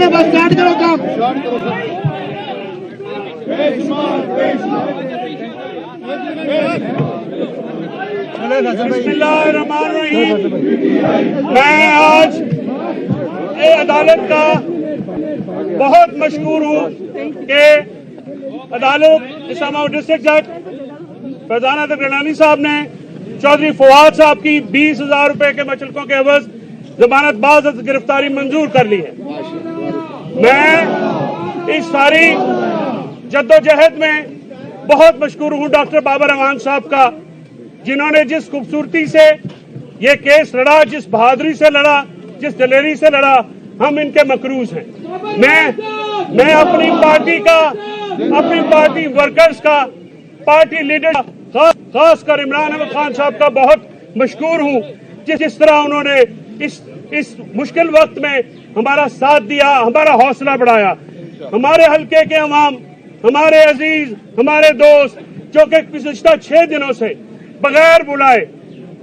چلے بس اسٹارٹ کرو کام. بسم اللہ الرحمن الرحیم. میں آج عدالت کا بہت مشکور ہوں کہ عدالت اسلام آباد ڈسٹرکٹ جج فیضان احمد گرنانی صاحب نے چودھری فواد صاحب کی 20,000 روپے کے مچلکوں کے عوض ضمانت باز گرفتاری منظور کر لی ہے. میں اس ساری جدوجہد میں بہت مشکور ہوں ڈاکٹر بابر امان صاحب کا، جنہوں نے جس خوبصورتی سے یہ کیس لڑا، جس بہادری سے لڑا، جس دلیری سے لڑا، ہم ان کے مقروض ہیں. میں اپنی پارٹی کا، اپنی پارٹی ورکرز کا، پارٹی لیڈر خاص کر عمران احمد خان صاحب کا بہت مشکور ہوں، جس طرح انہوں نے اس مشکل وقت میں ہمارا ساتھ دیا، ہمارا حوصلہ بڑھایا. ہمارے حلقے کے عوام، ہمارے عزیز، ہمارے دوست جو کہ گزشتہ 6 دنوں سے بغیر بلائے،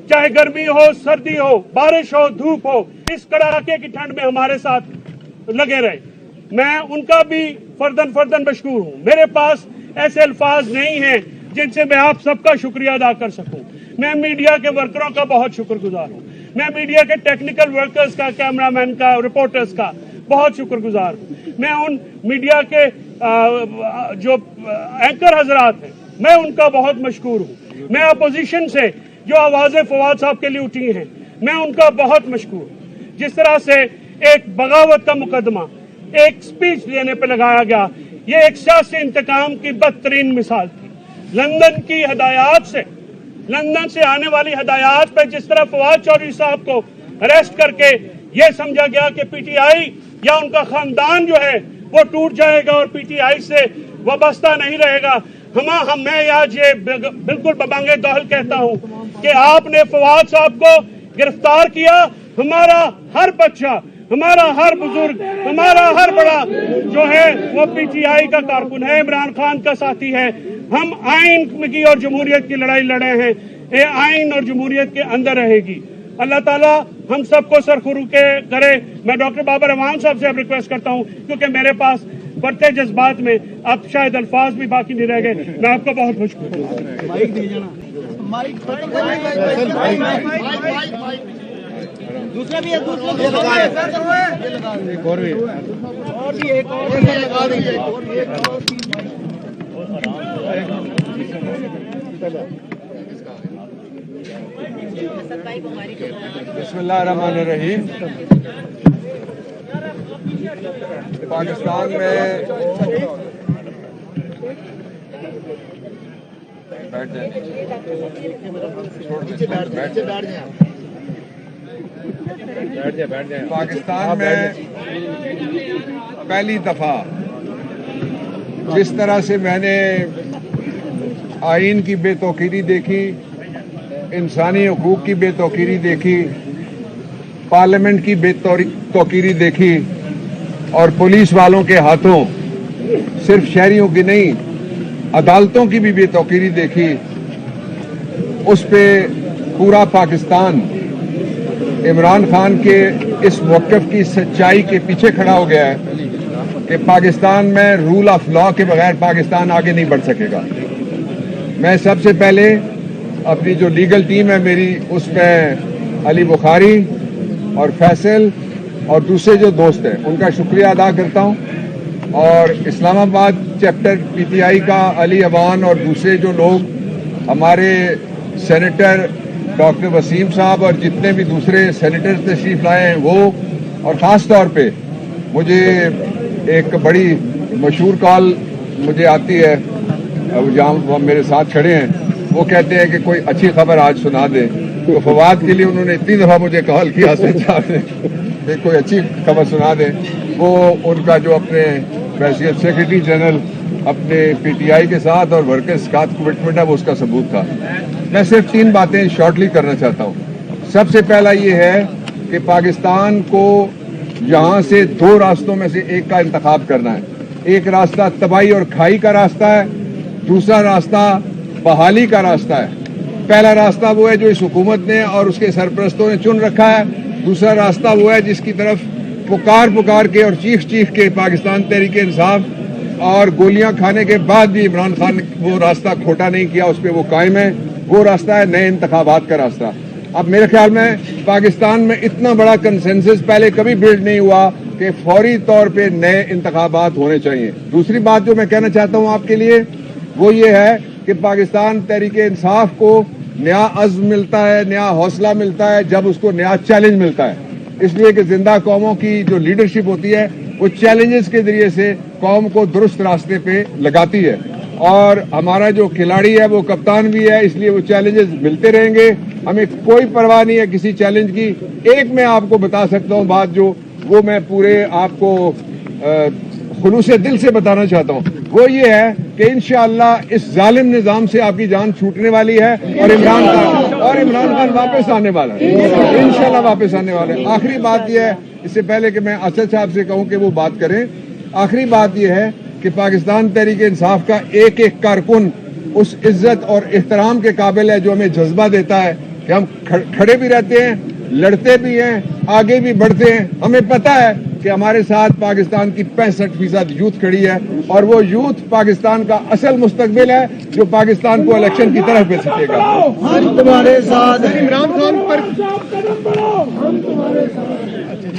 چاہے گرمی ہو، سردی ہو، بارش ہو، دھوپ ہو، اس کڑاکے کی ٹھنڈ میں ہمارے ساتھ لگے رہے، میں ان کا بھی فردن مشکور ہوں. میرے پاس ایسے الفاظ نہیں ہیں جن سے میں آپ سب کا شکریہ ادا کر سکوں. میں میڈیا کے ورکروں کا بہت شکر گزار ہوں. میں میڈیا کے ٹیکنیکل ورکرز کا، کیمرہ مین کا، رپورٹرز کا بہت شکر گزار ہوں. میں ان میڈیا کے جو اینکر حضرات ہیں، میں ان کا بہت مشکور ہوں. میں اپوزیشن سے جو آوازیں فواد صاحب کے لیے اٹھی ہیں، میں ان کا بہت مشکور ہوں. جس طرح سے ایک بغاوت کا مقدمہ ایک سپیچ دینے پہ لگایا گیا، یہ ایک سیاسی انتقام کی بدترین مثال تھی. لندن کی ہدایات سے، لندن سے آنے والی ہدایات پہ جس طرح فواد چودھری صاحب کو اریسٹ کر کے یہ سمجھا گیا کہ پی ٹی آئی یا ان کا خاندان جو ہے وہ ٹوٹ جائے گا اور پی ٹی آئی سے وابستہ نہیں رہے گا. میں آج یہ بالکل ببانگِ دوہل کہتا ہوں کہ آپ نے فواد صاحب کو گرفتار کیا. ہمارا ہر بچہ، ہمارا ہر بزرگ، ہمارا ہر بڑا جو ہے وہ پی ٹی آئی کا کارکن ہے، عمران خان کا ساتھی ہے. ہم آئین کی اور جمہوریت کی لڑائی لڑے ہیں، یہ آئین اور جمہوریت کے اندر رہے گی. اللہ تعالیٰ ہم سب کو سرخرو کرے. میں ڈاکٹر بابر امان صاحب سے اب ریکویسٹ کرتا ہوں، کیونکہ میرے پاس بڑھتے جذبات میں اب شاید الفاظ بھی باقی نہیں رہ گئے. میں آپ کو بہت مشکور ہوں. دوسرا بھی ہے، بسم اللہ الرحمن الرحیم. پاکستان میں پہلی دفعہ جس طرح سے میں نے آئین کی بے توقیری دیکھی، انسانی حقوق کی بے توقیری دیکھی، پارلیمنٹ کی بے توقیری دیکھی، اور پولیس والوں کے ہاتھوں صرف شہریوں کی نہیں عدالتوں کی بھی بے توقیری دیکھی، اس پہ پورا پاکستان عمران خان کے اس موقف کی سچائی کے پیچھے کھڑا ہو گیا ہے کہ پاکستان میں رول آف لا کے بغیر پاکستان آگے نہیں بڑھ سکے گا. میں سب سے پہلے اپنی جو لیگل ٹیم ہے میری، اس میں علی بخاری اور فیصل اور دوسرے جو دوست ہیں ان کا شکریہ ادا کرتا ہوں، اور اسلام آباد چیپٹر پی ٹی آئی کا علی اوان اور دوسرے جو لوگ، ہمارے سینیٹر ڈاکٹر وسیم صاحب اور جتنے بھی دوسرے سینیٹر تشریف لائے ہیں وہ، اور خاص طور پہ مجھے ایک بڑی مشہور کال مجھے آتی ہے، جہاں وہ میرے ساتھ کھڑے ہیں، وہ کہتے ہیں کہ کوئی اچھی خبر آج سنا دے. تو فواد کے لیے انہوں نے اتنی دفعہ مجھے کال کیا صاحب نے کہ کوئی اچھی خبر سنا دیں. وہ ان کا جو اپنے حیثیت سیکرٹری جنرل اپنے پی ٹی آئی کے ساتھ اور ورکرز کا کمٹمنٹ ہے، وہ اس کا ثبوت تھا. میں صرف 3 باتیں شارٹلی کرنا چاہتا ہوں. سب سے پہلا یہ ہے کہ پاکستان کو یہاں سے 2 راستوں میں سے ایک کا انتخاب کرنا ہے. ایک راستہ تباہی اور کھائی کا راستہ ہے، دوسرا راستہ بحالی کا راستہ ہے. پہلا راستہ وہ ہے جو اس حکومت نے اور اس کے سرپرستوں نے چن رکھا ہے، دوسرا راستہ وہ ہے جس کی طرف पुकार के और चीख के पाकिस्तान तहरीक इंसाफ और गोलियां खाने के बाद भी इमरान खान ने वो रास्ता खोटा नहीं किया, उस पर वो कायम है। वो रास्ता है नए इंतखाबात का रास्ता। अब मेरे ख्याल में पाकिस्तान में इतना बड़ा कंसेंसस पहले कभी बिल्ड नहीं हुआ कि फौरी तौर पे नए इंतखाबात होने चाहिए। दूसरी बात जो मैं कहना चाहता हूं आपके लिए वो ये है कि पाकिस्तान तहरीक इंसाफ को नया अज़्म मिलता है, नया हौसला मिलता है जब उसको नया चैलेंज मिलता है। इसलिए कि जिंदा कौमों की जो लीडरशिप होती है वो चैलेंजेस के जरिए से कौम को दुरुस्त रास्ते पे लगाती है, और हमारा जो खिलाड़ी है वो कप्तान भी है, इसलिए वो चैलेंजेस मिलते रहेंगे। हमें कोई परवाह नहीं है किसी चैलेंज की। एक मैं आपको बता सकता हूँ बात जो वो मैं पूरे आपको खुलूसे दिल से बताना चाहता हूँ, वो ये है कि इंशाअल्लाह इस जालिम निजाम से आपकी जान छूटने वाली है और इमरान खान वापस आने वाला है, इंशाअल्लाह वापस आने वाला है। आखिरी बात यह है, इससे पहले कि मैं असद साहब से कहूँ कि वो बात करें, आखिरी बात यह है कि पाकिस्तान तहरीक इंसाफ का एक एक कारकुन उस इज्जत और एहतराम के काबिल है जो हमें जज्बा देता है कि हम खड़े भी रहते हैं, लड़ते भी हैं, आगे भी बढ़ते हैं। हमें पता है कि हमारे साथ पाकिस्तान की 65% यूथ खड़ी है, और वो यूथ पाकिस्तान का असल मुस्तकबिल है जो पाकिस्तान को इलेक्शन की तरफ भेजेगा। हम तुम्हारे साथ इमरान खान पर।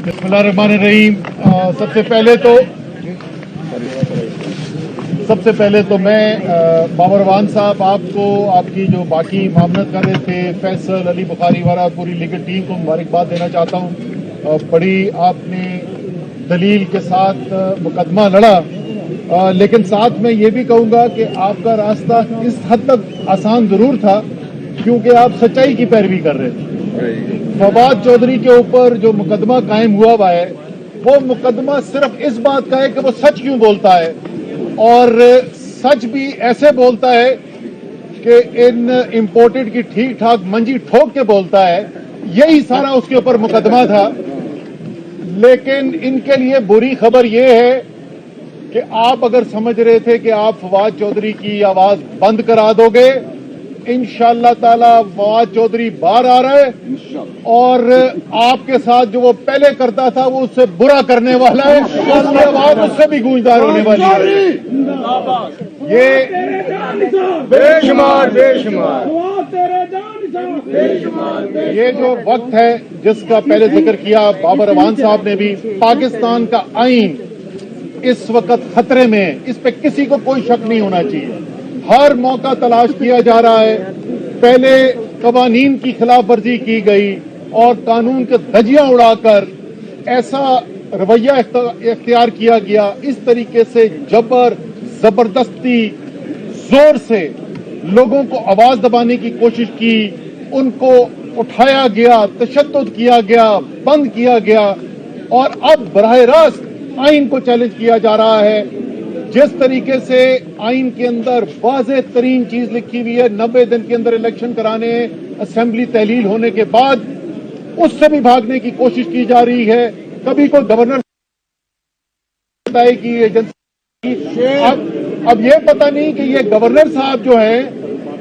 बिस्मिल्लाहिर्रहमानिर्रहीम। सबसे पहले तो मैं बाबर अवान साहब आपको आपकी जो बाकी मामलत कर रहे थे फैसल अली बुखारी वाला पूरी लीगल टीम को मुबारकबाद देना चाहता हूँ। बड़ी आपने दलील के साथ मुकदमा लड़ा, लेकिन साथ में ये भी कहूँगा कि आपका रास्ता इस हद तक आसान जरूर था क्योंकि आप सच्चाई की पैरवी कर रहे थे। फवाद चौधरी के ऊपर जो मुकदमा कायम हुआ है वो मुकदमा सिर्फ इस बात का है कि वो सच क्यों बोलता है, और सच भी ऐसे बोलता है कि इन इंपोर्टेड की ठीक ठाक मंजी ठोक के बोलता है। यही सारा उसके ऊपर मुकदमा था। लेकिन इनके लिए बुरी खबर यह है कि आप अगर समझ रहे थे कि आप फवाद चौधरी की आवाज बंद करा दोगे, इंशाअल्लाह ताला फवाद चौधरी बाहर आ रहा है और आपके साथ जो वो पहले करता था वो उससे बुरा करने वाला है, उसकी आवाज उससे भी गूंजदार होने वाली है। ये बेशुमार ये जो वक्त है जिसका पहले जिक्र किया बाबर अवान साहब ने भी, पाकिस्तान का आईन इस वक्त खतरे में है, इस पे किसी को कोई शक नहीं होना चाहिए। हर मौका तलाश किया जा रहा है। पहले कवानीन की खिलाफ वर्जी की गई और कानून के धज्जियां उड़ाकर ऐसा रवैया इख्तियार किया गया, इस तरीके से जबरदस्ती जोर से लोगों को आवाज दबाने की कोशिश की, उनको उठाया गया, तशद्दुद किया गया, बंद किया गया, और अब बराह रास्त आइन को चैलेंज किया जा रहा है। जिस तरीके से आइन के अंदर वाज़ेह तरीन चीज लिखी हुई है, 90 दिन के अंदर इलेक्शन कराने, असेंबली तहलील होने के बाद, उससे भी भागने की कोशिश की जा रही है। कभी कोई गवर्नर बताए कि एजेंसी, अब ये पता नहीं कि ये गवर्नर साहब जो है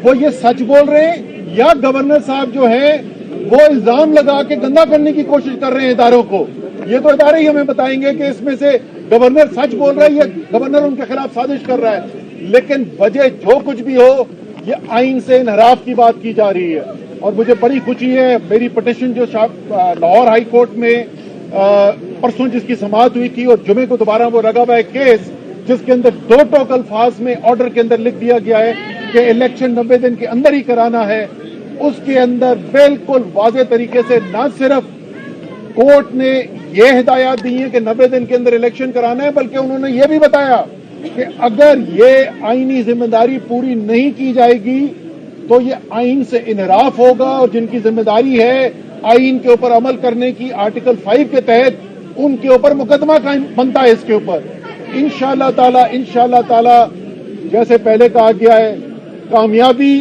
वो ये सच बोल रहे हैं या गवर्नर साहब जो है वो इल्जाम लगा के गंदा करने की कोशिश कर रहे हैं इदारों को। ये तो इदारे ही हमें बताएंगे कि इसमें से गवर्नर सच बोल रहा है या गवर्नर उनके खिलाफ साजिश कर रहा है। लेकिन वजह जो कुछ भी हो, ये आइन से इनहराफ की बात की जा रही है। और मुझे बड़ी खुशी है, मेरी पिटीशन जो लाहौर हाई कोर्ट में परसों जिसकी समाअत हुई थी और जुमे को दोबारा वो लगा हुआ है केस, जिसके अंदर 2 टोक अल्फाज में ऑर्डर के अंदर लिख दिया गया है कि इलेक्शन 90 दिन के अंदर ही कराना है, उसके अंदर बिल्कुल वाज़ेह तरीके से न सिर्फ कोर्ट ने ये हिदायत दी है कि 90 दिन के अंदर इलेक्शन कराना है, बल्कि उन्होंने ये भी बताया कि अगर ये आईनी जिम्मेदारी पूरी नहीं की जाएगी तो ये आइन से इनहराफ होगा, और जिनकी जिम्मेदारी है आइन के ऊपर अमल करने की आर्टिकल 5 के तहत, उनके ऊपर मुकदमा बनता है इसके ऊपर। इंशाअल्लाह ताला जैसे पहले कहा गया है, कामयाबी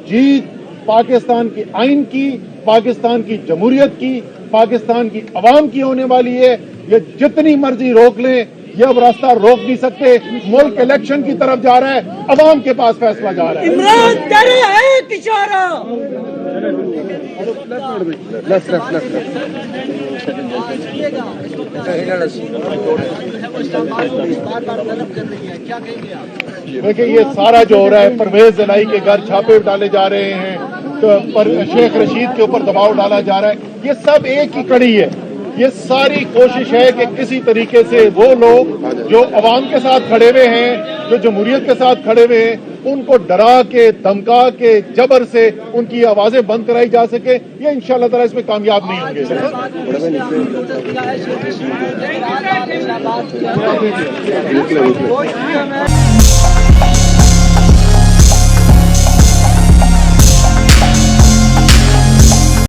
जीत पाकिस्तान की आइन की, पाकिस्तान की जमहूरियत की, पाकिस्तान की अवाम की होने वाली है। ये जितनी मर्जी रोक लें, ये अब रास्ता रोक नहीं सकते। मुल्क इलेक्शन की तरफ जा रहा है, अवाम के पास फैसला जा रहा है। इमरान तेरे है एक इशारा। دیکھیں یہ سارا جو ہو رہا ہے، پرویز الہی کے گھر چھاپے ڈالے جا رہے ہیں، تو پر شیخ رشید کے اوپر دباؤ ڈالا جا رہا ہے، یہ سب ایک ہی کڑی ہے۔ یہ ساری کوشش ہے کہ کسی طریقے سے وہ لوگ جو عوام کے ساتھ کھڑے ہوئے ہیں، جو جمہوریت کے ساتھ کھڑے ہوئے ہیں، ان کو ڈرا کے، دھمکا کے، جبر سے ان کی آوازیں بند کرائی جا سکے۔ یہ انشاءاللہ تعالیٰ اس میں کامیاب نہیں ہوں گے۔